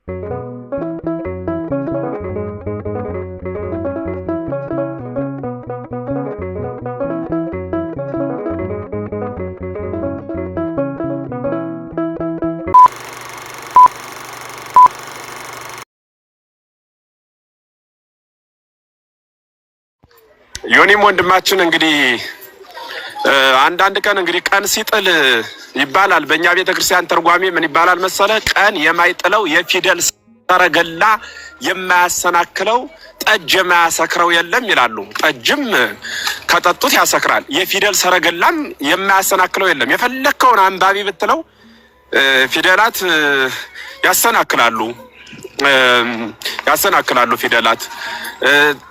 ዮኒም ወንድማችን እንግዲህ አንዳንድ ቀን እንግዲህ ቀን ሲጥል ይባላል። በእኛ ቤተክርስቲያን ተርጓሚ ምን ይባላል መሰለ? ቀን የማይጥለው የፊደል ሰረገላ የማያሰናክለው ጠጅ የማያሰክረው የለም ይላሉ። ጠጅም ከጠጡት ያሰክራል፣ የፊደል ሰረገላም የማያሰናክለው የለም። የፈለከውን አንባቢ ብትለው ፊደላት ያሰናክላሉ ፊደላት።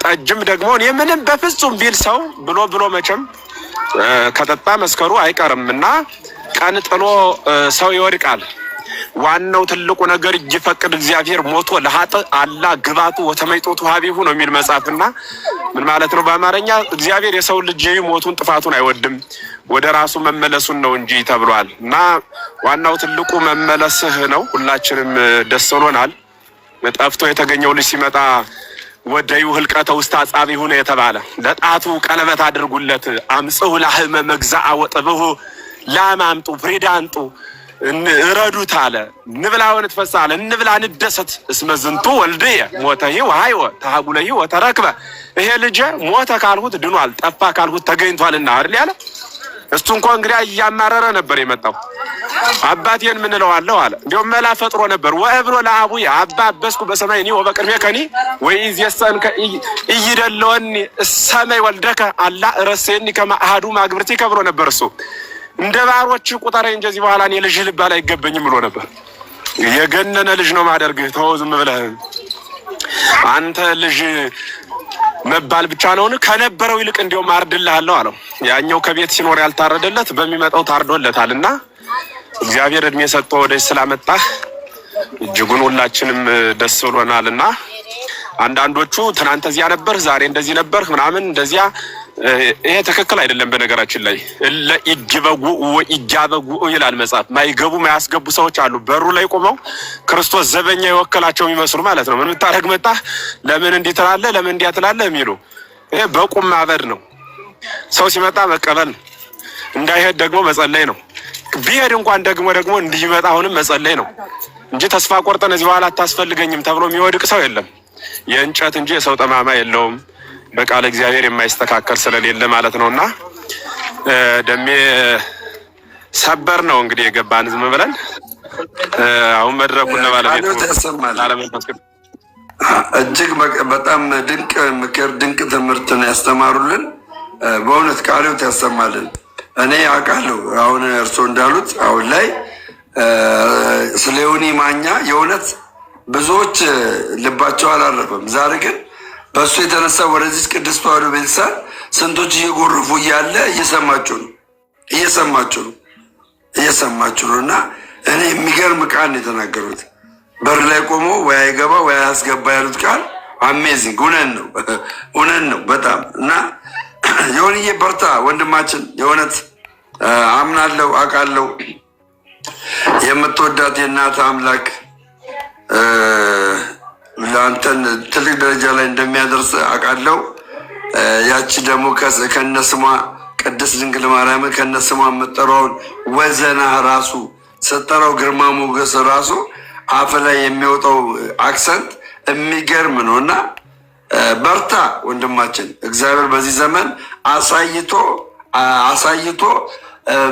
ጠጅም ደግሞ እኔ ምንም በፍጹም ቢል ሰው ብሎ መቼም ከጠጣ መስከሩ አይቀርምና ቀን ጥሎ ሰው ይወድቃል። ዋናው ትልቁ ነገር ይፈቅድ እግዚአብሔር ሞቶ ለሀጥ አላ ግባቱ ወተመይጦቱ ሀቢሁ ነው የሚል መጽሐፍና ምን ማለት ነው በአማርኛ? እግዚአብሔር የሰው ልጅ ሞቱን ጥፋቱን አይወድም ወደ ራሱ መመለሱን ነው እንጂ ተብሏል። እና ዋናው ትልቁ መመለስህ ነው። ሁላችንም ደስ ብሎናል። ጠፍቶ የተገኘው ልጅ ሲመጣ ወደዩ ህልቀተ ውስጥ አጻቢ ሆነ የተባለ ለጣቱ ቀለበት አድርጉለት አምጽሁ ለህመ መግዛአ ወጥብሁ ላማምጡ ፍሪዳንጡ እረዱት አለ። ንብላውን ተፈሳለ እንብላ እንደሰት እስመ ዝንቱ ወልድየ ሞተሂ ወሃይወ ተሃጉለሂ ወተረክበ። ይሄ ልጅ ሞተ ካልሁት ድኗል፣ ጠፋ ካልሁት ተገኝቷልና አይደል ያለ። እሱ እንኳን እንግዲህ እያማረረ ነበር የመጣው። አባቴን ምን እለዋለሁ አለ። እንዲያውም መላ ፈጥሮ ነበር። ወእብሎ ለአቡየ አባ አበስኩ በሰማይኒ ወበቅድሜከኒ ወኢዝየሰን ኢይደለወኒ ሰማይ ወልደከ አላ ረሴኒ ከመ አሐዱ ማግብርቲከ ብሎ ነበር። እሱ እንደ ባሮች ቁጠረኝ እንጂ እዚህ በኋላ እኔ ልጅ ልባል አይገበኝም ብሎ ነበር። የገነነ ልጅ ነው ማደርግህ፣ ተው ዝም ብለህ አንተ ልጅ መባል ብቻ ነው። ከነበረው ይልቅ እንዲያውም አርድልሃለሁ አለው። ያኛው ከቤት ሲኖር ያልታረደለት በሚመጣው ታርዶለታልና እግዚአብሔር እድሜ ሰጥቶ ወደዚህ ስላመጣህ እጅጉን ሁላችንም ደስ ብሎናልና አንዳንዶቹ ትናንት እዚያ ነበር ዛሬ እንደዚህ ነበር ምናምን እንደዚያ ይሄ ትክክል አይደለም። በነገራችን ላይ ለኢጅበጉ ወኢጃበጉ ይላል መጽሐፍ። ማይገቡ ማያስገቡ ሰዎች አሉ። በሩ ላይ ቆመው ክርስቶስ ዘበኛ የወከላቸው የሚመስሉ ማለት ነው። ምን ብታረግ መጣ፣ ለምን እንዲህ ትላለህ፣ ለምን እንዲያ ትላለህ የሚሉ ይሄ በቁም ማበድ ነው። ሰው ሲመጣ መቀበል ነው። እንዳይሄድ ደግሞ መጸለይ ነው። ቢሄድ እንኳን ደግሞ እንዲመጣ አሁንም መጸለይ ነው እንጂ ተስፋ ቆርጠን እዚህ በኋላ አታስፈልገኝም ተብሎ የሚወድቅ ሰው የለም። የእንጨት እንጂ የሰው ጠማማ የለውም። በቃለ እግዚአብሔር የማይስተካከል ስለሌለ ማለት ነውና ደሜ ሰበር ነው እንግዲህ የገባን ዝም ብለን አሁን መድረኩን ለባለቤቱ ለዓለመንፈስ እጅግ በጣም ድንቅ ምክር ድንቅ ትምህርት ነው ያስተማሩልን። በእውነት ቃሉት ያሰማልን። እኔ አውቃለሁ አሁን እርሶ እንዳሉት አሁን ላይ ስለ ዮኒ ማኛ የእውነት ብዙዎች ልባቸው አላረፈም። ዛሬ ግን በእሱ የተነሳ ወደዚህ ቅድስት ተዋሕዶ ቤተሰብ ስንቶች እየጎረፉ እያለ እየሰማችሁ ነው። እና እኔ የሚገርም ቃል ነው የተናገሩት። በር ላይ ቆሞ ወይ አይገባ ወይ አያስገባ ያሉት ቃል አሜዚንግ እውነት ነው በጣም። እና ዮኒዬ በርታ ወንድማችን፣ የእውነት አምናለሁ አውቃለሁ የምትወዳት የእናት አምላክ ለአንተን ትልቅ ደረጃ ላይ እንደሚያደርስ አውቃለሁ። ያቺ ደግሞ ከነስሟ ቅድስት ድንግል ማርያምን ከነስሟ የምጠራውን ወዘና ራሱ ስጠራው ግርማ ሞገስ ራሱ አፍ ላይ የሚወጣው አክሰንት የሚገርም ነው። እና በርታ ወንድማችን፣ እግዚአብሔር በዚህ ዘመን አሳይቶ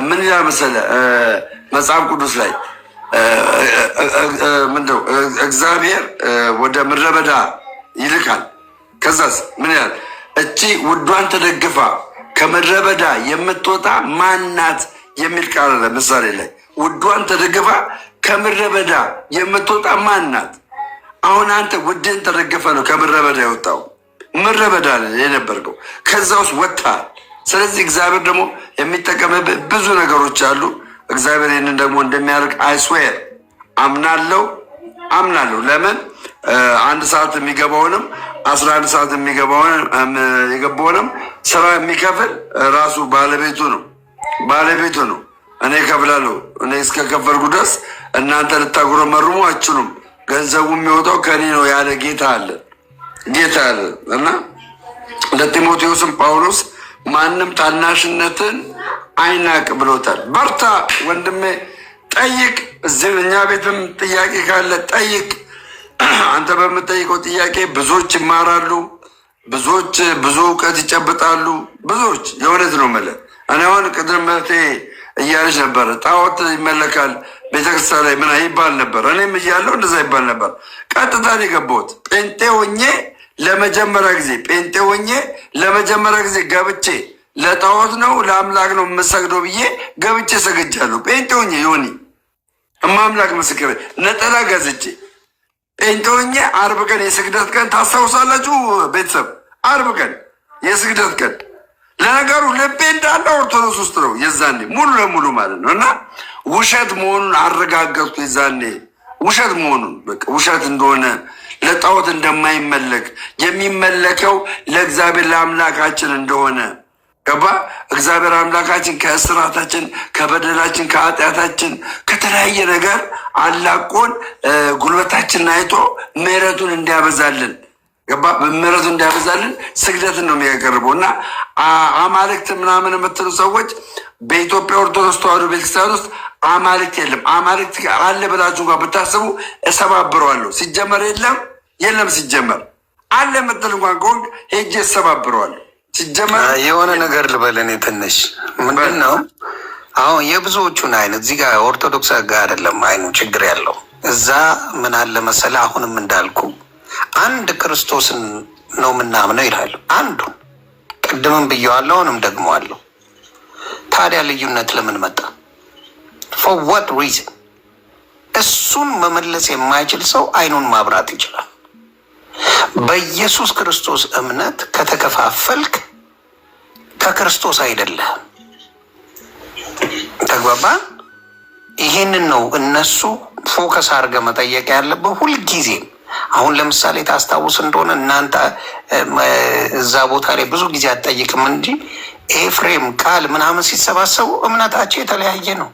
ምን ይላል መሰለህ መጽሐፍ ቅዱስ ላይ ምንድነው እግዚአብሔር ወደ ምድረ በዳ ይልካል። ከዛስ ምን ይላል? እቺ ውዷን ተደግፋ ከምድረ በዳ የምትወጣ ማናት የሚል ቃል አለ ምሳሌ ላይ። ውዷን ተደግፋ ከምድረ በዳ የምትወጣ ማናት? አሁን አንተ ውድን ተደግፈ ነው ከምድረ በዳ የወጣው። ምድረ በዳ የነበርከው ከዛ ውስጥ ወጥተሃል። ስለዚህ እግዚአብሔር ደግሞ የሚጠቀምብህ ብዙ ነገሮች አሉ። እግዚአብሔር ይህንን ደግሞ እንደሚያደርግ አይስዌር አምናለሁ። ለምን 1 ሰዓት የሚገባውንም 11 ሰዓት የገባውንም ስራ የሚከፍል ራሱ ባለቤቱ ነው። እኔ ከፍላለሁ። እኔ እስከከፈልኩ ድረስ እናንተ ልታጉረመርሙ አችሉም። ገንዘቡ የሚወጣው ከኔ ነው ያለ ጌታ አለ እና ለጢሞቴዎስም ጳውሎስ ማንም ታናሽነትን አይናቅ ብሎታል። በርታ ወንድሜ፣ ጠይቅ። እዚህ እኛ ቤትም ጥያቄ ካለ ጠይቅ። አንተ በምጠይቀው ጥያቄ ብዙዎች ይማራሉ፣ ብዙዎች ብዙ እውቀት ይጨብጣሉ። ብዙዎች የእውነት ነው የምልህ። እኔ አሁን ቅድም መርቴ እያለች ነበር ጣዖት ይመለካል ቤተክርስቲያን ላይ ምን ይባል ነበር። እኔም እያለሁ እንደዛ ይባል ነበር። ቀጥታ ነው የገባሁት። ጴንጤ ሆኜ ለመጀመሪያ ጊዜ ገብቼ ለጣዖት ነው ለአምላክ ነው የምሰግደው ብዬ ገብቼ ሰግጃለሁ። ጴንጤ ሆኜ ዮኒ እማምላክ ምስክር ነጠላ ገዝቼ ጴንጤ ሆኜ ዓርብ ቀን የስግደት ቀን ታስታውሳላችሁ ቤተሰብ? ዓርብ ቀን የስግደት ቀን ለነገሩ ልቤ እንዳለ ኦርቶዶክስ ውስጥ ነው የዛኔ ሙሉ ለሙሉ ማለት ነው። እና ውሸት መሆኑን አረጋገጥኩ የዛኔ ውሸት መሆኑን በቃ ውሸት እንደሆነ ለጣዖት እንደማይመለክ የሚመለከው ለእግዚአብሔር ለአምላካችን እንደሆነ ገባ። እግዚአብሔር አምላካችን ከእስራታችን ከበደላችን ከኃጢአታችን ከተለያየ ነገር አላቆን ጉልበታችንን አይቶ ምሕረቱን እንዲያበዛልን ገባ። በምሕረቱ እንዲያበዛልን ስግደትን ነው የሚያቀርበው። እና አማልክት ምናምን የምትሉ ሰዎች በኢትዮጵያ ኦርቶዶክስ ተዋሕዶ ቤተክርስቲያን ውስጥ አማልክት የለም። አማልክት አለ ብላችሁ እንኳን ብታስቡ እሰባብረዋለሁ። ሲጀመር የለም ሲጀመር አለ የምትል እንኳን ከሆንክ ሄጄ እሰባብረዋለሁ። ሲጀመር የሆነ ነገር ልበል እኔ ትንሽ ምንድን ነው አሁን የብዙዎቹን አይነት እዚህ ጋር ኦርቶዶክስ ጋር አይደለም አይኑ ችግር ያለው እዛ ምን አለ መሰለህ፣ አሁንም እንዳልኩ አንድ ክርስቶስን ነው የምናምነው ይላሉ። አንዱ ቅድምም ብየዋለሁ፣ አሁንም ደግመዋለሁ። ታዲያ ልዩነት ለምን መጣ? for what reason? እሱን መመለስ የማይችል ሰው አይኑን ማብራት ይችላል። በኢየሱስ ክርስቶስ እምነት ከተከፋፈልክ ከክርስቶስ አይደለህም። ተግባባን? ይሄንን ነው እነሱ ፎከስ አድርገህ መጠየቅ ያለብህ ሁልጊዜም። አሁን ለምሳሌ ታስታውስ እንደሆነ እናንተ እዛ ቦታ ላይ ብዙ ጊዜ አትጠይቅም እንጂ ኤፍሬም ቃል ምናምን ሲሰባሰቡ እምነታቸው የተለያየ ነው።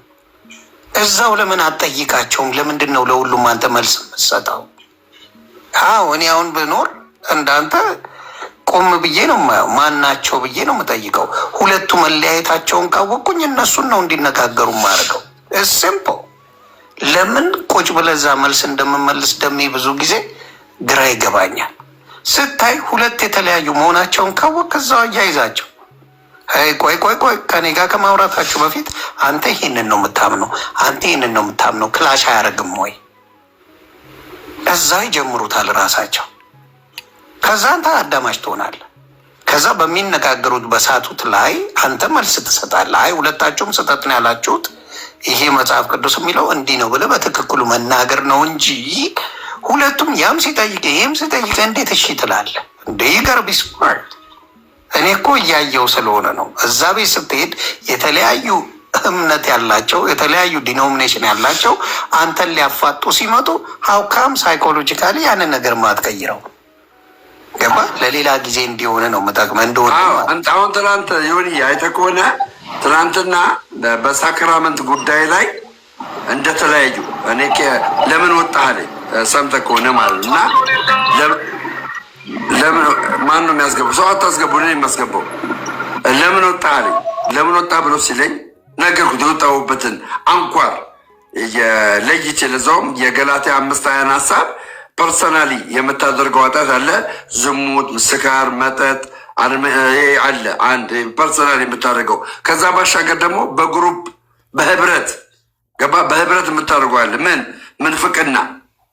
እዛው ለምን አትጠይቃቸውም? ለምንድን ነው ለሁሉም አንተ መልስ የምትሰጠው? አዎ እኔ አሁን ብኖር እንዳንተ ቆም ብዬ ነው የማየው፣ ማናቸው ብዬ ነው የምጠይቀው። ሁለቱ መለያየታቸውን ካወቅኩኝ እነሱን ነው እንዲነጋገሩ ማድረገው። ሲምፕ ለምን ቁጭ ብለህ እዛ መልስ እንደምመልስ ደሜ ብዙ ጊዜ ግራ ይገባኛል። ስታይ ሁለት የተለያዩ መሆናቸውን ካወቅ እዛው አያይዛቸው። ቆይ ከኔ ጋር ከማውራታችሁ በፊት አንተ ይህንን ነው የምታምነው፣ አንተ ይህንን ነው የምታምነው፣ ክላሽ አያደርግም ወይ? እዛ ይጀምሩታል ራሳቸው። ከዛ አንተ አዳማጭ ትሆናለህ። ከዛ በሚነጋገሩት በሳቱት ላይ አንተ መልስ ትሰጣለህ። አይ ሁለታችሁም ስህተት ነው ያላችሁት፣ ይሄ መጽሐፍ ቅዱስ የሚለው እንዲህ ነው ብለህ በትክክሉ መናገር ነው እንጂ ሁለቱም ያም ሲጠይቅ ይህም ሲጠይቅ እንዴት እሺ ትላለህ? እንደ ይገር ቢስማርት። እኔ እኮ እያየው ስለሆነ ነው። እዛ ቤት ስትሄድ የተለያዩ እምነት ያላቸው የተለያዩ ዲኖሚኔሽን ያላቸው አንተን ሊያፋጡ ሲመጡ ሀውካም ሳይኮሎጂካሊ ያንን ነገር ማትቀይረው ገባ። ለሌላ ጊዜ እንዲሆነ ነው መጠቅመህ እንደሆነ አሁን ትናንት ይሁን አይተህ ከሆነ ትናንትና በሳክራመንት ጉዳይ ላይ እንደተለያዩ እኔ ለምን ወጣህ አለኝ። ሰምተህ ከሆነ ማለት እና ለምን ማን ነው የሚያስገባው? ሰው አታስገቡ፣ እኔ የማስገባው። ለምን ወጣህ አለኝ። ለምን ወጣህ ብሎ ሲለኝ ነገርኩት። የወጣሁበትን አንኳር ለይቼ ለዛውም የገላትያ 5:20 ሀሳብ ፐርሰናሊ የምታደርገው ኃጢአት አለ፣ ዝሙት፣ ስካር፣ መጠጥ አለ አንድ ፐርሰናሊ የምታደርገው። ከዛ ባሻገር ደግሞ በግሩፕ በህብረት ገባ፣ በህብረት የምታደርገው አለ። ምንፍቅና፣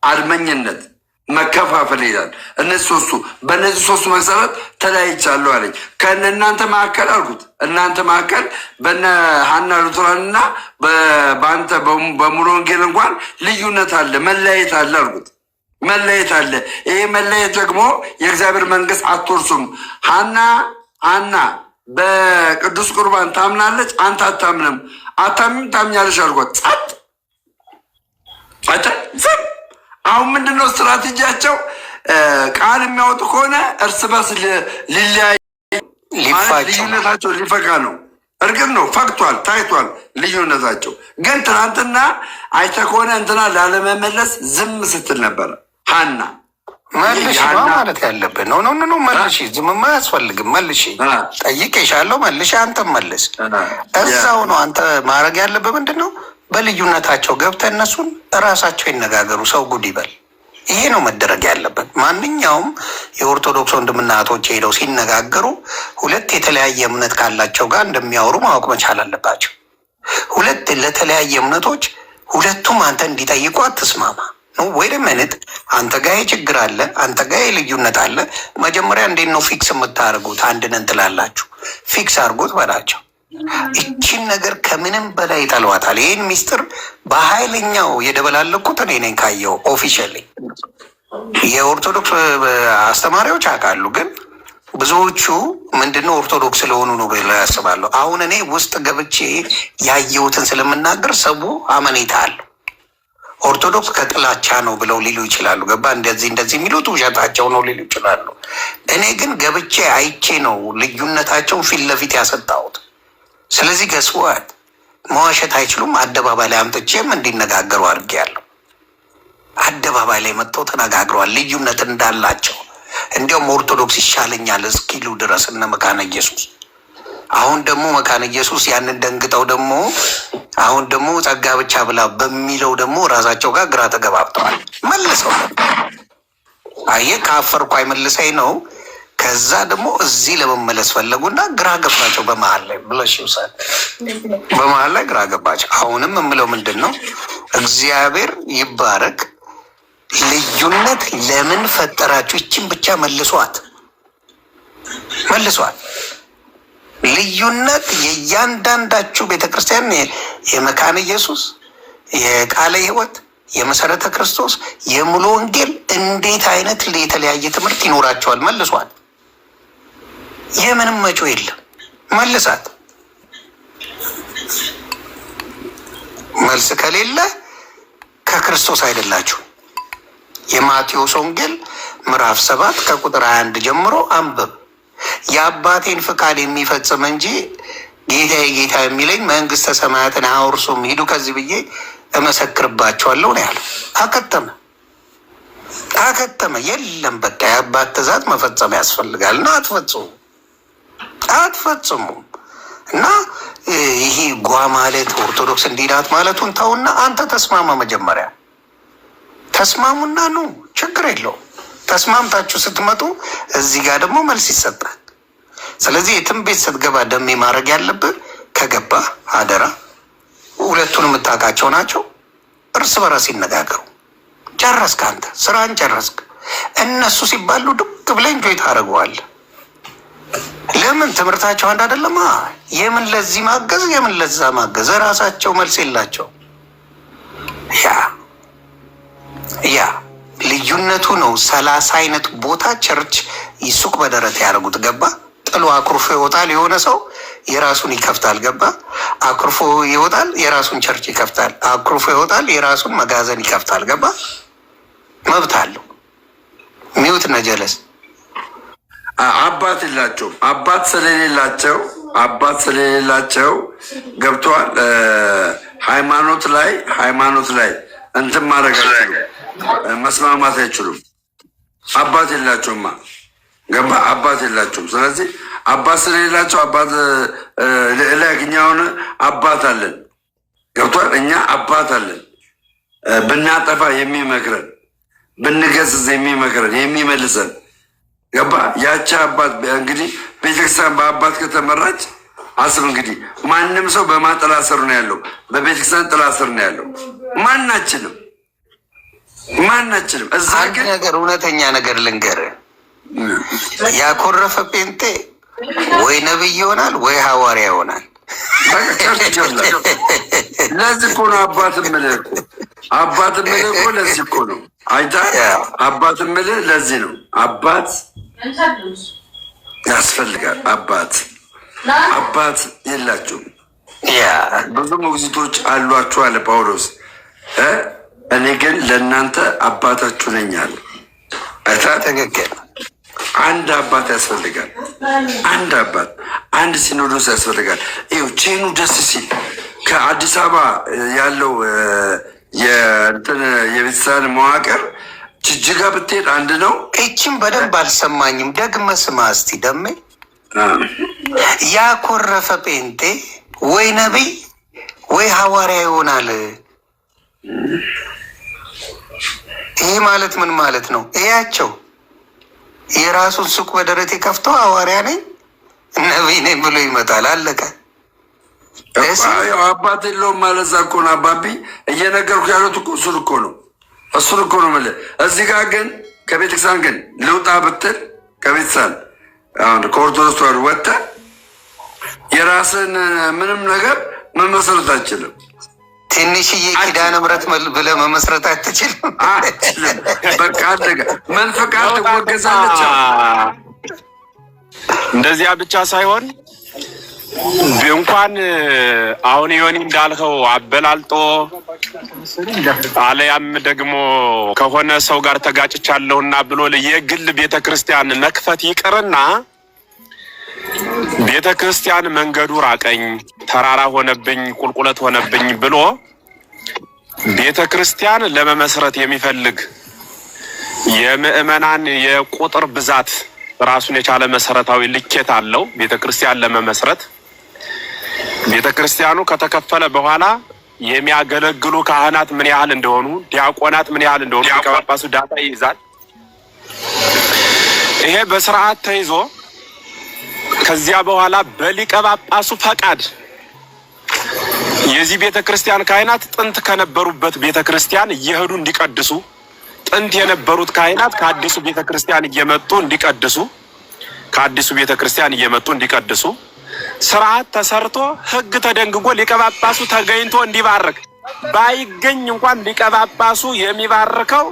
አድመኝነት፣ መከፋፈል ይላል። እነዚህ ሶስቱ በእነዚህ ሶስቱ መሰረት ተለያይቻለሁ አለኝ። ከእናንተ መካከል አልኩት፣ እናንተ መካከል በነ ሀና ሉትራንና በአንተ በሙሉ ወንጌል እንኳን ልዩነት አለ፣ መለያየት አለ አልኩት። መለየት አለ። ይሄ መለየት ደግሞ የእግዚአብሔር መንግስት አትወርሱም። ሀና በቅዱስ ቁርባን ታምናለች፣ አንተ አታምንም። አታምንም ታምኛለሽ አልኳት። ዝም። አሁን ምንድነው ስትራቴጂያቸው? ቃል የሚያወጡ ከሆነ እርስ በርስ ሊለያዩ ልዩነታቸው ሊፈካ ነው። እርግጥ ነው ፈቅቷል፣ ታይቷል ልዩነታቸው። ግን ትናንትና አይተህ ከሆነ እንትና ላለመመለስ ዝም ስትል ነበረ ሀና። መልሽ ማለት ያለብን ነው። መልሽ፣ ዝምማ አያስፈልግም። መልሽ፣ ጠይቄሻለሁ፣ መልሽ፣ አንተም መልስ። እዛው ነው አንተ ማድረግ ያለብህ። ምንድን ነው በልዩነታቸው ገብተህ እነሱን እራሳቸው ይነጋገሩ፣ ሰው ጉድ ይበል። ይሄ ነው መደረግ ያለበት። ማንኛውም የኦርቶዶክስ ወንድምና እህቶች ሄደው ሲነጋገሩ ሁለት የተለያየ እምነት ካላቸው ጋር እንደሚያወሩ ማወቅ መቻል አለባቸው። ሁለት ለተለያየ እምነቶች ሁለቱም አንተ እንዲጠይቁ አትስማማ ነው ወይ ደመንት አንተ ጋር ችግር አለ፣ አንተ ጋር ልዩነት አለ። መጀመሪያ እንዴት ነው ፊክስ የምታደርጉት? አንድ ነን ትላላችሁ፣ ፊክስ አድርጉት በላቸው። ይቺን ነገር ከምንም በላይ ይጠልዋታል። ይህን ሚስጥር በኃይለኛው የደበላለኩት እኔ ነኝ ካየው። ኦፊሻሊ የኦርቶዶክስ አስተማሪዎች ያውቃሉ፣ ግን ብዙዎቹ ምንድነው ኦርቶዶክስ ስለሆኑ ነው ብለው ያስባሉ። አሁን እኔ ውስጥ ገብቼ ያየሁትን ስለምናገር ሰው አመኔታ አለው። ኦርቶዶክስ ከጥላቻ ነው ብለው ሊሉ ይችላሉ። ገባ? እንደዚህ የሚሉት ውሸታቸው ነው ሊሉ ይችላሉ። እኔ ግን ገብቼ አይቼ ነው ልዩነታቸውን ፊት ለፊት ያሰጣሁት። ስለዚህ ገስዋት መዋሸት አይችሉም። አደባባይ ላይ አምጥቼም እንዲነጋገሩ አድርጌያለሁ። አደባባይ ላይ መጥተው ተነጋግረዋል ልዩነት እንዳላቸው። እንዲያውም ኦርቶዶክስ ይሻለኛል እስኪሉ ድረስ እነ መካነ ኢየሱስ። አሁን ደግሞ መካነ ኢየሱስ ያንን ደንግጠው ደግሞ አሁን ደግሞ ጸጋ ብቻ ብላ በሚለው ደግሞ ራሳቸው ጋር ግራ ተገባብተዋል። መልሰው አየህ ካፈርኩ አይመልሰኝ ነው። ከዛ ደግሞ እዚህ ለመመለስ ፈለጉና ግራ ገባቸው። በመሀል ላይ ብለሽ ይውሳል፣ በመሀል ላይ ግራ ገባቸው። አሁንም የምለው ምንድን ነው፣ እግዚአብሔር ይባረክ። ልዩነት ለምን ፈጠራችሁ? ይችን ብቻ መልሷት። ልዩነት የእያንዳንዳችሁ ቤተክርስቲያን የመካነ ኢየሱስ፣ የቃለ ሕይወት፣ የመሰረተ ክርስቶስ፣ የሙሉ ወንጌል እንዴት አይነት የተለያየ ትምህርት ይኖራቸዋል? መልሷት። የምንም መጮ የለም። መልሳት። መልስ ከሌለ ከክርስቶስ አይደላችሁ። የማቴዎስ ወንጌል ምዕራፍ 7 ከቁጥር 21 ጀምሮ አንብብ። የአባቴን ፍቃድ የሚፈጽም እንጂ ጌታዬ ጌታ የሚለኝ መንግስተ ሰማያትን አያወርሱም፣ ሂዱ ከዚህ ብዬ እመሰክርባቸዋለሁ ነው ያለው። አከተመ። የለም በቃ የአባት ትእዛዝ መፈጸም ያስፈልጋል እና አትፈጽሙም። እና ይሄ ጓ ማለት ኦርቶዶክስ እንዲናት ማለቱን ተውና አንተ ተስማማ። መጀመሪያ ተስማሙና ነው ችግር የለውም። ተስማምታችሁ ስትመጡ እዚህ ጋር ደግሞ መልስ ይሰጣል። ስለዚህ የትም ቤት ስትገባ ደሜ ማድረግ ያለብህ ከገባ አደራ፣ ሁለቱን የምታውቃቸው ናቸው፣ እርስ በራስ ይነጋገሩ። ጨረስክ፣ አንተ ስራን ጨረስክ። እነሱ ሲባሉ ዱቅ ብለህ እንጆይ ታደርገዋለህ። ለምን ትምህርታቸው አንድ አይደለም? የምን ለዚህ ማገዝ የምን ለዛ ማገዝ፣ ራሳቸው መልስ የላቸው። ያ ልዩነቱ ነው። 30 አይነት ቦታ ቸርች ሱቅ በደረት ያደርጉት። ገባ? ጥሎ አኩርፎ ይወጣል። የሆነ ሰው የራሱን ይከፍታል። ገባ? አኩርፎ ይወጣል፣ የራሱን ቸርች ይከፍታል። አኩርፎ ይወጣል፣ የራሱን መጋዘን ይከፍታል። ገባ? መብት አለው። ሚውት ነጀለስ አባት የላቸውም። አባት ስለሌላቸው ገብተዋል። ሃይማኖት ላይ እንትን ማድረግ አይችሉም፣ መስማማት አይችሉም። አባት የላቸውማ። ገባ? አባት የላቸውም። ስለዚህ አባት ስለሌላቸው አባት ለግኛውን አባት አለን። ገብቷል? እኛ አባት አለን፣ ብናጠፋ የሚመክረን፣ ብንገስጽ የሚመክረን፣ የሚመልሰን። ገባ? ያቺ አባት እንግዲህ ቤተክርስቲያን በአባት ከተመራች አስብ እንግዲህ ማንም ሰው በማን ጥላ ስር ነው ያለው? በቤተክርስቲያን ጥላ ስር ነው ያለው። ማናችንም እዛ ግን ነገር እውነተኛ ነገር ልንገርህ፣ ያኮረፈ ጴንጤ ወይ ነብይ ይሆናል ወይ ሐዋርያ ይሆናል። ለዚህ እኮ ነው አባት የምልህ እኮ ለዚህ እኮ ነው አባት የምልህ ለዚህ ነው። አባት ያስፈልጋል። አባት የላችሁም። ብዙ ሞግዚቶች አሏችሁ አለ ጳውሎስ። እኔ ግን ለእናንተ አባታችሁ ነኝ አለ። ትክክል። አንድ አባት ያስፈልጋል። አንድ አባት፣ አንድ ሲኖዶስ ያስፈልጋል። ይኸው ቼኑ ደስ ሲል ከአዲስ አበባ ያለው የቤተክርስቲያን መዋቅር ጅጅጋ ብትሄድ አንድ ነው። እቺም በደንብ አልሰማኝም። ደግመህ ስማ እስቲ ደሜ። ያኮረፈ ጴንጤ ወይ ነቢይ ወይ ሐዋርያ ይሆናል። ይህ ማለት ምን ማለት ነው? እያቸው የራሱን ሱቅ በደረቴ ከፍቶ ሐዋርያ ነኝ ነቢይ ነኝ ብሎ ይመጣል። አለቀ። አባት የለውም ማለት እኮ ነው። አባቢ እየነገርኩ ያሉት እኮ እሱን እኮ ነው የምልህ። እዚህ ጋር ግን ከቤተክርስቲያን ግን ልውጣ ብትል ከቤተክርስቲያን አሁን ከኦርቶዶክስ ተዋሕዶ ወጥተህ የራስን ምንም ነገር መመስረት አትችልም። ትንሽዬ ኪዳነ ምሕረት ብለህ መመስረት አትችልም። በቃ አደገ። መንፈቃት ትወገዛለች። እንደዚያ ብቻ ሳይሆን እንኳን አሁን ዮኒ እንዳልከው አበላልጦ አለያም ደግሞ ከሆነ ሰው ጋር ተጋጭቻለሁና ብሎ የግል ቤተክርስቲያን መክፈት ይቅርና ቤተክርስቲያን መንገዱ ራቀኝ፣ ተራራ ሆነብኝ፣ ቁልቁለት ሆነብኝ ብሎ ቤተክርስቲያን ለመመስረት የሚፈልግ የምዕመናን የቁጥር ብዛት ራሱን የቻለ መሰረታዊ ልኬት አለው። ቤተክርስቲያን ለመመስረት ቤተክርስቲያኑ ከተከፈለ በኋላ የሚያገለግሉ ካህናት ምን ያህል እንደሆኑ፣ ዲያቆናት ምን ያህል እንደሆኑ ሊቀ ጳጳሱ ዳታ ይይዛል። ይሄ በስርዓት ተይዞ ከዚያ በኋላ በሊቀ ጳጳሱ ፈቃድ የዚህ ቤተክርስቲያን ካህናት ጥንት ከነበሩበት ቤተክርስቲያን እየሄዱ እንዲቀድሱ፣ ጥንት የነበሩት ካህናት ከአዲሱ ቤተክርስቲያን እየመጡ እንዲቀድሱ፣ ከአዲሱ ቤተክርስቲያን እየመጡ እንዲቀድሱ ስርዓት ተሰርቶ ሕግ ተደንግጎ ሊቀ ጳጳሱ ተገኝቶ እንዲባርክ፣ ባይገኝ እንኳን ሊቀ ጳጳሱ የሚባርከው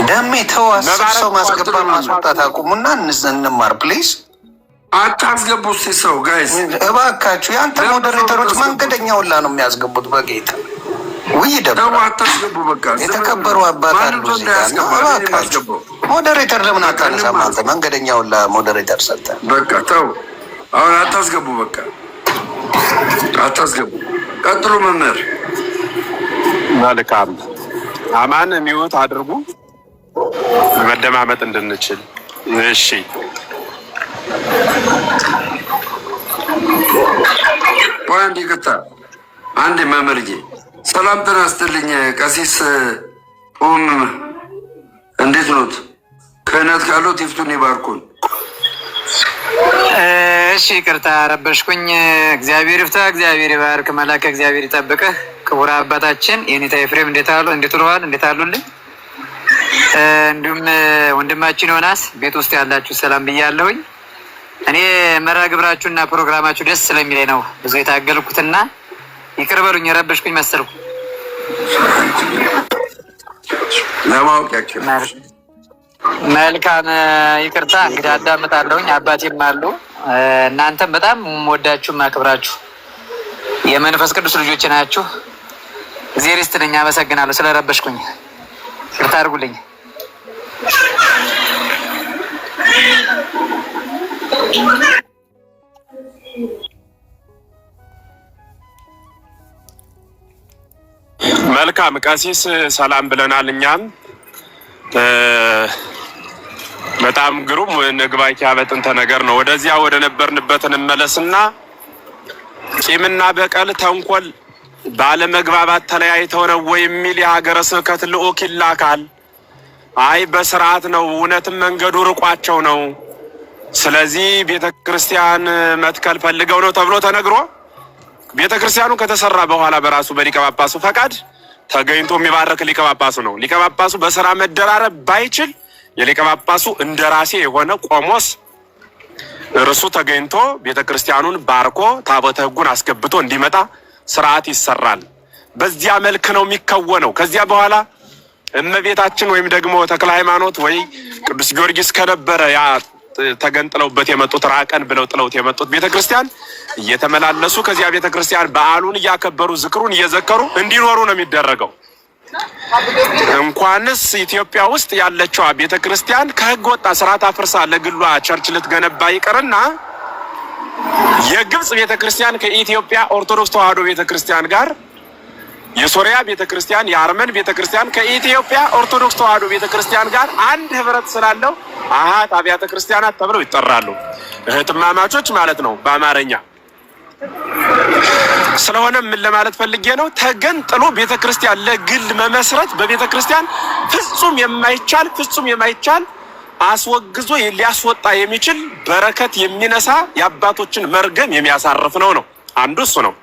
ደሜ ተው። 10 ሰው ማስገባት ማስወጣት አቁሙና እንማር ፕሊዝ። አታስገቡ እስኪ ሰው ጋይስ እባካችሁ። የአንተ ሞዴሬተሮች መንገደኛ ሁላ ነው የሚያስገቡት። በጌታ ውይ ደግሞ አታስገቡ። በቃ የተከበሩ አባት አሉ እዚህ ጋር ነው። እባካችሁ ሞዴሬተር ለምን አታነሳም? አንተ መንገደኛ ሁላ ሞዴሬተር ሰጠህ። በቃ ተው አሁን አታስገቡ። በቃ አታስገቡ። ቀጥሉ መምህር። መልካም አማን ሚውት አድርጉ መደማመጥ እንድንችል። እሺ አንድ ይቅርታ፣ አንድ መምህርዬ ሰላም ጤና ይስጥልኝ። ቀሲስ እንዴት ኖት? ክህነት ካሉት ይፍቱን ይባርኩን። እሺ ይቅርታ ረበሽኩኝ። እግዚአብሔር ይፍታ፣ እግዚአብሔር ይባርክ፣ መላከ እግዚአብሔር ይጠብቅህ። ክቡር አባታችን የኔታ ኤፍሬም እንዴት ውለዋል? እንዴት አሉልኝ? እንዲሁም ወንድማችን ዮናስ ቤት ውስጥ ያላችሁ ሰላም ብያለሁኝ። እኔ መርሃ ግብራችሁና ፕሮግራማችሁ ደስ ስለሚለኝ ነው ብዙ የታገልኩትና ይቅር በሉኝ፣ የረበሽኩኝ መሰልኩ። ለማወቅ ያክል መልካም ይቅርታ። እንግዲህ አዳምጣለሁኝ። አባቴም አሉ። እናንተም በጣም ወዳችሁ ማክብራችሁ የመንፈስ ቅዱስ ልጆች ናችሁ። እግዚአብሔር ይስጥልኝ። አመሰግናለሁ ስለረበሽኩኝ። ይቅርታ አድርጉልኝ። መልካም ቀሲስ ሰላም ብለናል። እኛም በጣም ግሩም ንግባኪያ በጥንተ ነገር ነው። ወደዚያ ወደ ነበርንበት እንመለስና ቂምና በቀል ተንኮል ባለመግባባት ተለያይተው ነው ወይ የሚል የሀገረ ስብከት ልዑክ ይላካል። አይ በስርዓት ነው፣ እውነትም መንገዱ ርቋቸው ነው፣ ስለዚህ ቤተክርስቲያን መትከል ፈልገው ነው ተብሎ ተነግሮ ቤተክርስቲያኑ ከተሰራ በኋላ በራሱ በሊቀ ጳጳሱ ፈቃድ ተገኝቶ የሚባረክ ሊቀ ጳጳሱ ነው። ሊቀ ጳጳሱ በስራ መደራረብ ባይችል የሊቀ ጳጳሱ እንደራሴ የሆነ ቆሞስ እርሱ ተገኝቶ ቤተክርስቲያኑን ባርኮ ታቦተ ሕጉን አስገብቶ እንዲመጣ ስርዓት ይሰራል። በዚያ መልክ ነው የሚከወነው። ከዚያ በኋላ እመቤታችን ወይም ደግሞ ተክለ ሃይማኖት ወይ ቅዱስ ጊዮርጊስ ከነበረ ያ ተገንጥለውበት የመጡት ራቀን ብለው ጥለውት የመጡት ቤተክርስቲያን እየተመላለሱ ከዚያ ቤተክርስቲያን በዓሉን እያከበሩ ዝክሩን እየዘከሩ እንዲኖሩ ነው የሚደረገው። እንኳንስ ኢትዮጵያ ውስጥ ያለችዋ ቤተክርስቲያን ከህግ ወጣ ስርዓት አፍርሳ ለግሏ ቸርች ልትገነባ ይቅርና የግብጽ ቤተክርስቲያን ከኢትዮጵያ ኦርቶዶክስ ተዋህዶ ቤተክርስቲያን ጋር፣ የሶሪያ ቤተክርስቲያን፣ የአርመን ቤተክርስቲያን ከኢትዮጵያ ኦርቶዶክስ ተዋህዶ ቤተክርስቲያን ጋር አንድ ህብረት ስላለው አሃት አብያተ ክርስቲያናት ተብለው ይጠራሉ። እህትማማቾች ማለት ነው በአማርኛ። ስለሆነ ምን ለማለት ፈልጌ ነው? ተገንጥሎ ቤተክርስቲያን ለግል መመስረት በቤተክርስቲያን ፍጹም የማይቻል አስወግዞ ሊያስወጣ የሚችል በረከት የሚነሳ የአባቶችን መርገም የሚያሳርፍ ነው። አንዱ እሱ ነው።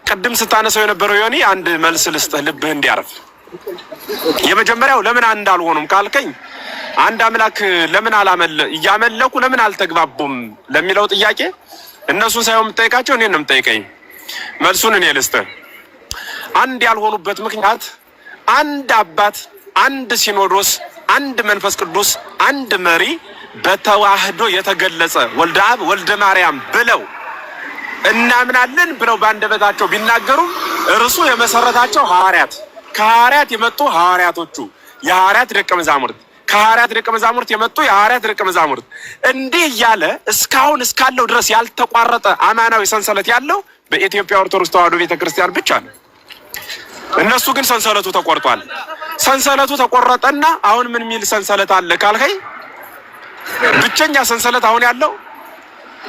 ቅድም ስታነሳው የነበረው ዮኒ አንድ መልስ ልስጥህ ልብህ እንዲያርፍ። የመጀመሪያው ለምን አንድ አልሆኑም ካልከኝ አንድ አምላክ ለምን እያመለኩ ለምን አልተግባቡም ለሚለው ጥያቄ እነሱን ሳይሆን የምጠይቃቸው እኔን ነው የምጠይቀኝ። መልሱን እኔ ልስጥህ። አንድ ያልሆኑበት ምክንያት አንድ አባት፣ አንድ ሲኖዶስ፣ አንድ መንፈስ ቅዱስ፣ አንድ መሪ በተዋህዶ የተገለጸ ወልደ አብ ወልደ ማርያም ብለው እናምናለን ብለው በአንደበታቸው ቢናገሩ እርሱ የመሰረታቸው ሐዋርያት፣ ከሐዋርያት የመጡ ሐዋርያቶቹ፣ የሐዋርያት ደቀ መዛሙርት፣ ከሐዋርያት ደቀ መዛሙርት የመጡ የሐዋርያት ደቀ መዛሙርት፣ እንዲህ እያለ እስካሁን እስካለው ድረስ ያልተቋረጠ አማናዊ ሰንሰለት ያለው በኢትዮጵያ ኦርቶዶክስ ተዋህዶ ቤተክርስቲያን ብቻ ነው። እነሱ ግን ሰንሰለቱ ተቆርጧል። ሰንሰለቱ ተቆረጠና አሁን ምን የሚል ሰንሰለት አለ ካልከኝ፣ ብቸኛ ሰንሰለት አሁን ያለው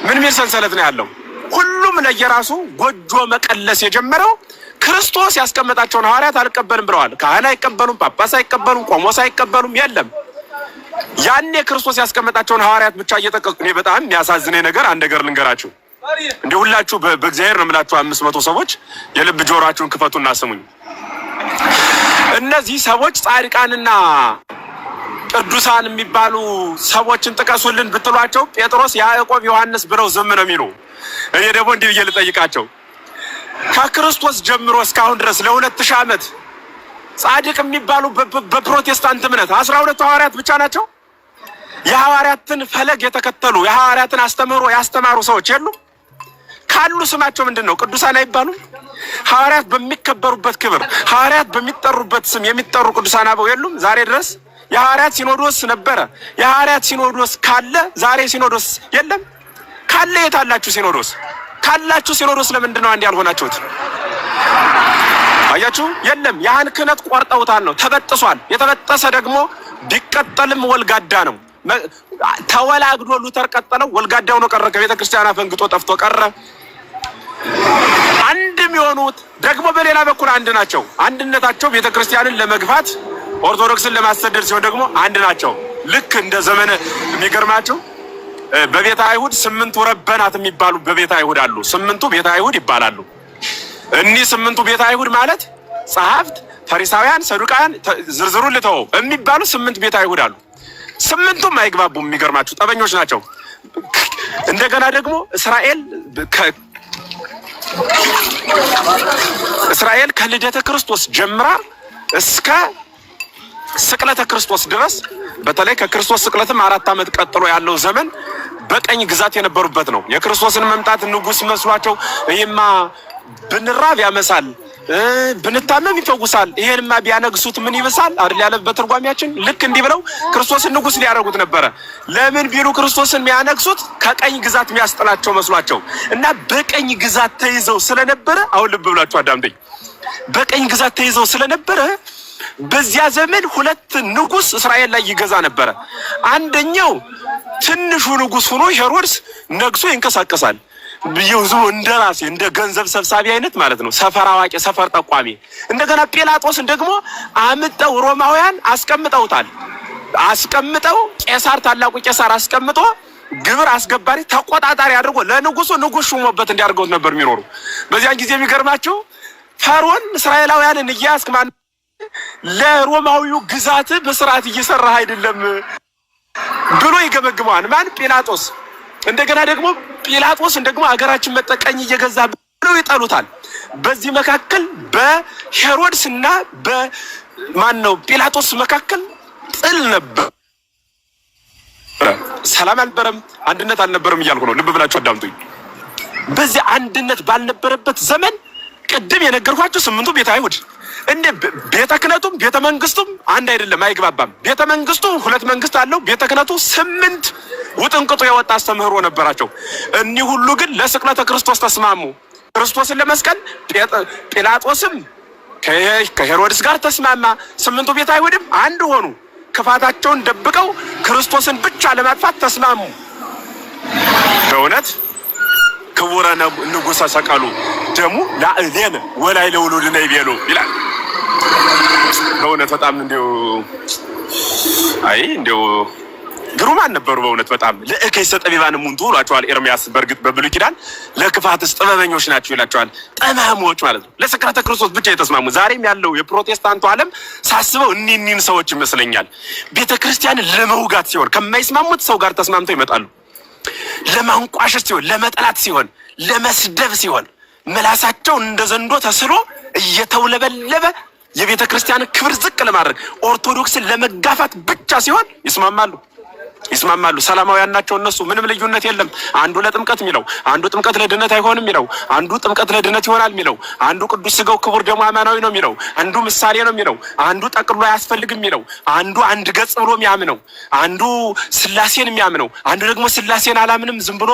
ምን የሚል ሰንሰለት ነው ያለው? ሁሉም ለየራሱ ጎጆ መቀለስ የጀመረው ክርስቶስ ያስቀመጣቸውን ሐዋርያት አልቀበልም ብለዋል። ካህን አይቀበሉም፣ ጳጳስ አይቀበሉም፣ ቆሞስ አይቀበሉም። የለም ያኔ ክርስቶስ ያስቀመጣቸውን ሐዋርያት ብቻ እየጠቀሱ እኔ በጣም የሚያሳዝነኝ ነገር አንድ ነገር ልንገራችሁ። እንደ ሁላችሁ በእግዚአብሔር ነው የምላችሁ 500 ሰዎች የልብ ጆሮአችሁን ክፈቱና ስሙኝ። እነዚህ ሰዎች ጻድቃንና ቅዱሳን የሚባሉ ሰዎችን ጥቀሱልን ብትሏቸው ጴጥሮስ፣ ያዕቆብ፣ ዮሐንስ ብለው ዝም ነው የሚሉ። እኔ ደግሞ እንዲህ ብዬ ልጠይቃቸው፣ ከክርስቶስ ጀምሮ እስካሁን ድረስ ለ2000 ዓመት ጻድቅ የሚባሉ በፕሮቴስታንት እምነት 12 ሐዋርያት ብቻ ናቸው። የሐዋርያትን ፈለግ የተከተሉ የሐዋርያትን አስተምህሮ ያስተማሩ ሰዎች የሉም? ካሉ ስማቸው ምንድን ነው? ቅዱሳን አይባሉም? ሐዋርያት በሚከበሩበት ክብር፣ ሐዋርያት በሚጠሩበት ስም የሚጠሩ ቅዱሳን አበው የሉም? ዛሬ ድረስ የሐዋርያት ሲኖዶስ ነበረ። የሐዋርያት ሲኖዶስ ካለ ዛሬ ሲኖዶስ የለም? ካለ የት አላችሁ ሲኖዶስ? ካላችሁ ሲኖዶስ ለምንድን ነው አንድ ያልሆናችሁት? አያችሁ፣ የለም። ያን ክህነት ቆርጠውታል ነው፣ ተበጥሷል። የተበጠሰ ደግሞ ቢቀጠልም ወልጋዳ ነው። ተወላግዶ ሉተር ቀጠለው፣ ወልጋዳው ነው ቀረ። ከቤተ ክርስቲያን አፈንግጦ ጠፍቶ ቀረ። አንድም የሆኑት ደግሞ በሌላ በኩል አንድ ናቸው። አንድነታቸው ቤተ ክርስቲያንን ለመግፋት ኦርቶዶክስን ለማሰደድ ሲሆን ደግሞ አንድ ናቸው። ልክ እንደ ዘመነ የሚገርማቸው በቤተ አይሁድ 8 ረበናት የሚባሉ በቤተ አይሁድ አሉ። 8 ቤተ አይሁድ ይባላሉ። እኒህ 8 ቤተ አይሁድ ማለት ጸሐፍት፣ ፈሪሳውያን፣ ሰዱቃውያን ዝርዝሩን ልተወው የሚባሉ 8 ቤተ አይሁድ አሉ። 8ቱም አይግባቡም። የሚገርማችሁ ጠበኞች ናቸው። እንደገና ደግሞ እስራኤል ከልደተ ክርስቶስ ጀምራ እስከ ስቅለተ ክርስቶስ ድረስ በተለይ ከክርስቶስ ስቅለትም 4 ዓመት ቀጥሎ ያለው ዘመን በቀኝ ግዛት የነበሩበት ነው። የክርስቶስን መምጣት ንጉስ መስሏቸው ይሄማ ብንራብ ያመሳል፣ ብንታመም ይፈውሳል፣ ይሄንማ ቢያነግሱት ምን ይብሳል አይደል ያለበት ትርጓሜያችን። ልክ እንዲህ ብለው ክርስቶስን ንጉስ ሊያደርጉት ነበረ። ለምን ቢሉ ክርስቶስን የሚያነግሱት ከቀኝ ግዛት የሚያስጥላቸው መስሏቸው እና በቀኝ ግዛት ተይዘው ስለነበረ፣ አሁን ልብ ብላችሁ አዳምጠኝ። በቀኝ ግዛት ተይዘው ስለነበረ በዚያ ዘመን 2 ንጉስ እስራኤል ላይ ይገዛ ነበረ። አንደኛው ትንሹ ንጉስ ሆኖ ሄሮድስ ነግሶ ይንቀሳቀሳል። ብዙ እንደራሴ እንደ ገንዘብ ሰብሳቢ አይነት ማለት ነው። ሰፈር አዋቂ፣ ሰፈር ጠቋሚ። እንደገና ጲላጦስን ደግሞ አምጠው ሮማውያን አስቀምጠውታል። አስቀምጠው ቄሳር፣ ታላቁ ቄሳር አስቀምጦ ግብር አስገባሪ ተቆጣጣሪ አድርጎ ለንጉሱ ንጉስ ሹሞበት እንዲያርገውት ነበር የሚኖሩ። በዚያን ጊዜ የሚገርማቸው ፈርዖን እስራኤላውያንን እያስክ ለሮማዊው ግዛት በስርዓት እየሰራ አይደለም ብሎ ይገመግመዋል። ማን? ጲላጦስ። እንደገና ደግሞ ጲላጦስን ደግሞ አገራችን መጠቀኝ እየገዛ ብለው ይጠሉታል። በዚህ መካከል በሄሮድስ እና በማን ነው ጲላጦስ መካከል ጥል ነበር። ሰላም አልነበረም፣ አንድነት አልነበረም እያልኩ ነው። ልብ ብላችሁ አዳምጡኝ። በዚህ አንድነት ባልነበረበት ዘመን ቅድም የነገርኳችሁ 8ቱ ቤተ አይሁድ እንደ ቤተ ክህነቱም ቤተ መንግስቱም አንድ አይደለም፣ አይግባባም። ቤተ መንግስቱ 2 መንግስት አለው፣ ቤተ ክህነቱ 8 ውጥንቅጡ የወጣ አስተምህሮ ነበራቸው። እኒህ ሁሉ ግን ለስቅለተ ክርስቶስ ተስማሙ። ክርስቶስን ለመስቀል ጲላጦስም ከሄሮድስ ጋር ተስማማ። 8ቱ ቤተ አይሁድም አንድ ሆኑ። ክፋታቸውን ደብቀው ክርስቶስን ብቻ ለማጥፋት ተስማሙ። በእውነት ክቡረ ንጉሠ ሰቀሉ ደሙ ላዕሌነ ወላይ ለውሉድነ ይቤሉ ይላል። በእውነት በጣም እንዲያው ግሩማን ነበሩ። በእውነት በጣም ለእከይሰ ጠቢባን እሙንቱ ይሏቸዋል ኤርምያስ። በእርግጥ በብሉይ ኪዳን ለክፋትስ ጥበበኞች ናቸው ይላቸዋል። ጠማሞች ማለት ነው። ለስቅለተ ክርስቶስ ብቻ የተስማሙ። ዛሬም ያለው የፕሮቴስታንቱ ዓለም ሳስበው እኒህን ሰዎች ይመስለኛል። ቤተ ክርስቲያንን ለመውጋት ሲሆን ከማይስማሙት ሰው ጋር ተስማምተው ይመጣሉ። ለማንቋሸሽ ሲሆን፣ ለመጠላት ሲሆን፣ ለመስደብ ሲሆን ምላሳቸው እንደ ዘንዶ ተስሎ እየተውለበለበ የቤተ ክርስቲያን ክብር ዝቅ ለማድረግ ኦርቶዶክስን ለመጋፋት ብቻ ሲሆን ይስማማሉ። ሰላማውያን ናቸው እነሱ። ምንም ልዩነት የለም። አንዱ ለጥምቀት የሚለው፣ አንዱ ጥምቀት ለድነት አይሆንም የሚለው፣ አንዱ ጥምቀት ለድነት ይሆናል የሚለው፣ አንዱ ቅዱስ ሥጋው ክቡር ደሙ አማናዊ ነው የሚለው፣ አንዱ ምሳሌ ነው የሚለው፣ አንዱ ጠቅልሎ አያስፈልግም የሚለው፣ አንዱ አንድ ገጽ ብሎ የሚያምነው፣ አንዱ ስላሴን የሚያምነው፣ አንዱ ደግሞ ስላሴን አላምንም ዝም ብሎ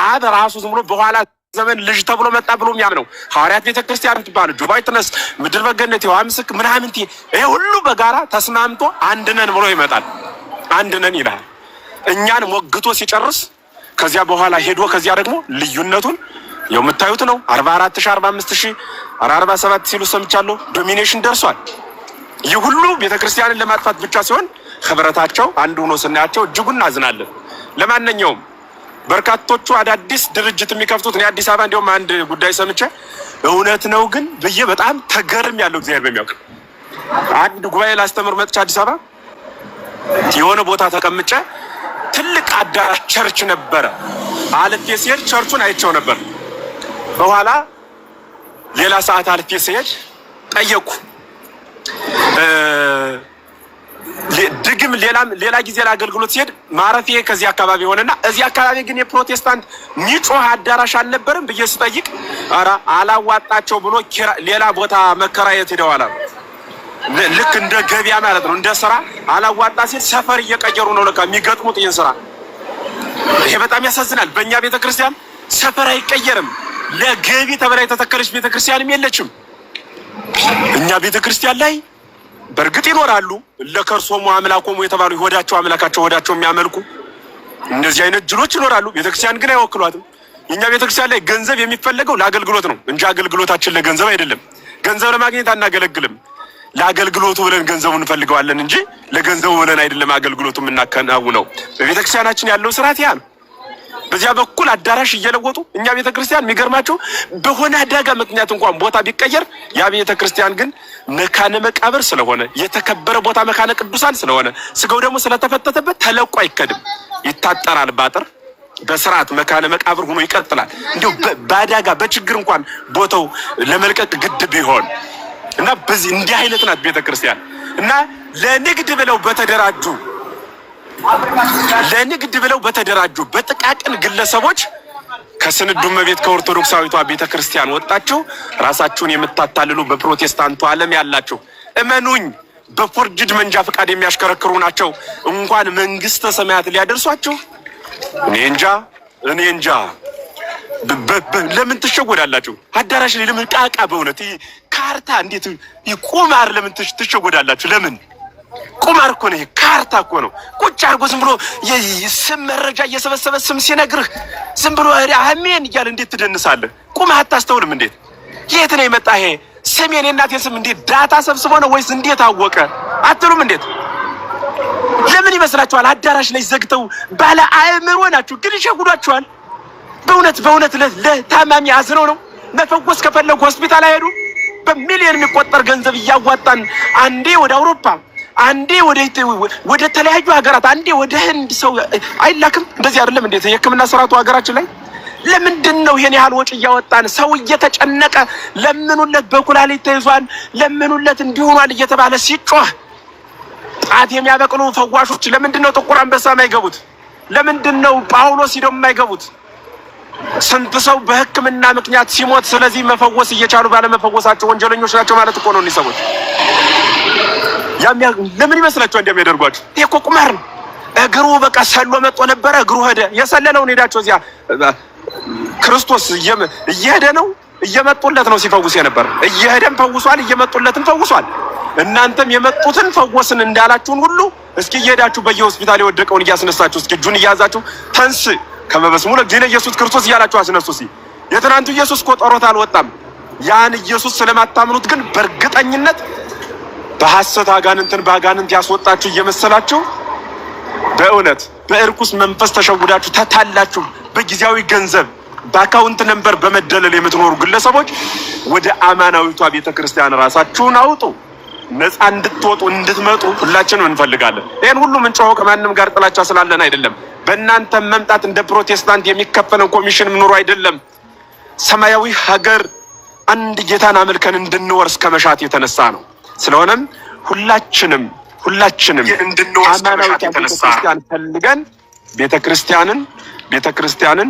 አብ ራሱ ዝም ብሎ በኋላ ዘመን ልጅ ተብሎ መጣ ብሎ የሚያምነው ሐዋርያት ቤተክርስቲያን ትባሉ ጆባይ ትነስ ምድር በገነት የዋምስክ ምናምን ይሄ ሁሉ በጋራ ተስማምቶ አንድ ነን ብሎ ይመጣል። አንድ ነን ይላል። እኛን ሞግቶ ሲጨርስ ከዚያ በኋላ ሄዶ ከዚያ ደግሞ ልዩነቱን የምታዩት ነው። 44000 45000 47 ሲሉ ሰምቻለሁ። ዶሚኔሽን ደርሷል። ይህ ሁሉ ቤተክርስቲያንን ለማጥፋት ብቻ ሲሆን ህብረታቸው አንድ ሆኖ ስናያቸው እጅጉን እናዝናለን። ለማንኛውም በርካቶቹ አዳዲስ ድርጅት የሚከፍቱት እኔ አዲስ አበባ እንዲያውም አንድ ጉዳይ ሰምቼ እውነት ነው ግን ብዬ በጣም ተገርም ያለው እግዚአብሔር በሚያውቅ አንድ ጉባኤ ላስተምር መጥቼ አዲስ አበባ የሆነ ቦታ ተቀምጬ ትልቅ አዳራሽ ቸርች ነበረ። አልፌ ሲሄድ ቸርቹን አይቼው ነበር። በኋላ ሌላ ሰዓት አልፌ ሲሄድ ጠየቁ። ድግም ሌላ ጊዜ ለአገልግሎት ሲሄድ ማረፊያ ከዚህ አካባቢ ሆነና እዚህ አካባቢ ግን የፕሮቴስታንት ሚጮህ አዳራሽ አልነበረም ብዬ ስጠይቅ ኧረ አላዋጣቸው ብሎ ሌላ ቦታ መከራየት ሄደዋል። ልክ እንደ ገበያ ማለት ነው፣ እንደ ስራ አላዋጣ ሲል ሰፈር እየቀየሩ ነው ለካ የሚገጥሙት ይህን ስራ። ይሄ በጣም ያሳዝናል። በእኛ ቤተክርስቲያን ሰፈር አይቀየርም። ለገቢ ተብላ የተተከለች ቤተክርስቲያንም የለችም። እኛ ቤተክርስቲያን ላይ በእርግጥ ይኖራሉ ለከርሶሙ አምላኮሙ የተባሉ ወዳቸው አምላካቸው ወዳቸው የሚያመልኩ እንደዚህ አይነት ጅሎች ይኖራሉ። ቤተክርስቲያን ግን አይወክሏትም። የኛ ቤተክርስቲያን ላይ ገንዘብ የሚፈለገው ለአገልግሎት ነው እንጂ አገልግሎታችን ለገንዘብ አይደለም። ገንዘብ ለማግኘት አናገለግልም። ለአገልግሎቱ ብለን ገንዘቡ እንፈልገዋለን እንጂ ለገንዘቡ ብለን አይደለም አገልግሎቱ የምናከናውነው። በቤተክርስቲያናችን ያለው ስርዓት ያ ነው። በዚያ በኩል አዳራሽ እየለወጡ እኛ ቤተክርስቲያን የሚገርማቸው በሆነ አደጋ ምክንያት እንኳን ቦታ ቢቀየር ያ ቤተክርስቲያን ግን መካነ መቃብር ስለሆነ የተከበረ ቦታ መካነ ቅዱሳን ስለሆነ ስጋው ደግሞ ስለተፈተተበት ተለቆ አይከድም፣ ይታጠራል። ባጥር በስርዓት መካነ መቃብር ሆኖ ይቀጥላል። እንዲሁ በአደጋ በችግር እንኳን ቦታው ለመልቀቅ ግድ ቢሆን እና በዚህ እንዲህ አይነት ናት ቤተክርስቲያን። እና ለንግድ ብለው በተደራጁ በጥቃቅን ግለሰቦች ከስንዱ እመቤት ከኦርቶዶክሳዊቷ ቤተክርስቲያን ወጣችሁ ራሳችሁን የምታታልሉ በፕሮቴስታንቱ ዓለም ያላችሁ እመኑኝ፣ በፎርጅድ መንጃ ፈቃድ የሚያሽከረክሩ ናቸው። እንኳን መንግስተ ሰማያት ሊያደርሷችሁ እኔ እንጃ። ለምን ትሸጎዳላችሁ? አዳራሽ ላይ ለምን ቃቃ? በእውነት ካርታ እንዴት ቁማር ለምን ትሸጎዳላችሁ? ለምን ቁማር እኮ ነው፣ ካርታ እኮ ነው። ቁጭ አድርጎ ዝም ብሎ የስም መረጃ እየሰበሰበ ስም ሲነግርህ ዝም ብሎ አሜን እያለ እንዴት ትደንሳለህ? ቁማህ አታስተውልም? እንዴት የት ነው የመጣ ይሄ ስም? የኔ እናቴን ስም እንዴት ዳታ ሰብስቦ ነው ወይስ እንዴት አወቀ አትሉም? እንዴት ለምን ይመስላችኋል? አዳራሽ ላይ ዘግተው ባለ አእምሮ ናችሁ፣ ግን ይሸጉዷችኋል። በእውነት ለታማሚ አዝነው ነው። መፈወስ ከፈለጉ ሆስፒታል አይሄዱ። በሚሊዮን የሚቆጠር ገንዘብ እያዋጣን አንዴ ወደ አውሮፓ፣ አንዴ ወደ ተለያዩ ሀገራት፣ አንዴ ወደ ህንድ ሰው አይላክም? እንደዚህ አይደለም እንዴት የሕክምና ስርዓቱ ሀገራችን ላይ? ለምንድን ነው ይሄን ያህል ወጪ እያወጣን ሰው እየተጨነቀ ለምኑለት፣ በኩላሊት ተይዟል፣ ለምኑለት እንዲሆኗል እየተባለ ሲጮህ ጣት የሚያበቅሉ ፈዋሾች ለምንድን ነው ጥቁር አንበሳ የማይገቡት? ለምንድን ነው ጳውሎስ ሂደው የማይገቡት? ስንት ሰው በሕክምና ምክንያት ሲሞት፣ ስለዚህ መፈወስ እየቻሉ ባለመፈወሳቸው ወንጀለኞች ናቸው ማለት እኮ ነው። እኒህ ሰዎች ለምን ይመስላችኋል እንደሚያደርጓቸው? ይሄ እኮ ቁማር ነው። እግሩ በቃ ሰሎ መጥቶ ነበረ፣ እግሩ ሄደ። የሰለለውን ሄዳቸው እዚያ ክርስቶስ እየሄደ ነው፣ እየመጡለት ነው ሲፈውስ የነበረ። እየሄደም ፈውሷል፣ እየመጡለትም ፈውሷል። እናንተም የመጡትን ፈወስን እንዳላችሁን ሁሉ እስኪ እየሄዳችሁ በየሆስፒታል የወደቀውን እያስነሳችሁ እስኪ እጁን እያያዛችሁ ተንስ ከመበስሙ ለጊዜ ኢየሱስ ክርስቶስ እያላችሁ አስነሱ። የትናንቱ ኢየሱስ እኮ ጦሮት አልወጣም። ያን ኢየሱስ ስለማታምኑት ግን በእርግጠኝነት በሐሰት አጋንንትን በአጋንንት ያስወጣችሁ እየመሰላችሁ በእውነት በእርኩስ መንፈስ ተሸውዳችሁ ተታላችሁ በጊዜያዊ ገንዘብ በአካውንት ነምበር በመደለል የምትኖሩ ግለሰቦች ወደ አማናዊቷ ቤተክርስቲያን ራሳችሁን አውጡ። ነፃ እንድትወጡ እንድትመጡ ሁላችንም እንፈልጋለን። ይሄን ሁሉ ምንጮኸው ከማንም ጋር ጥላቻ ስላለን አይደለም። በእናንተ መምጣት እንደ ፕሮቴስታንት የሚከፈለን ኮሚሽን ምኖሩ አይደለም። ሰማያዊ ሀገር አንድ ጌታን አመልከን እንድንወርስ ከመሻት የተነሳ ነው። ስለሆነም ሁላችንም አማናዊቷ ቤተክርስቲያን ፈልገን ቤተክርስቲያንን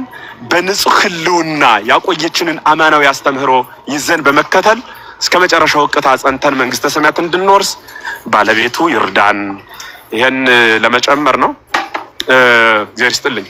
በንጹህ ህልውና ያቆየችንን አማናዊ አስተምህሮ ይዘን በመከተል እስከ መጨረሻው እቅታ ጸንተን መንግስተ ሰማያት እንድንወርስ ባለቤቱ ይርዳን። ይሄን ለመጨመር ነው። እግዚአብሔር ይስጥልኝ።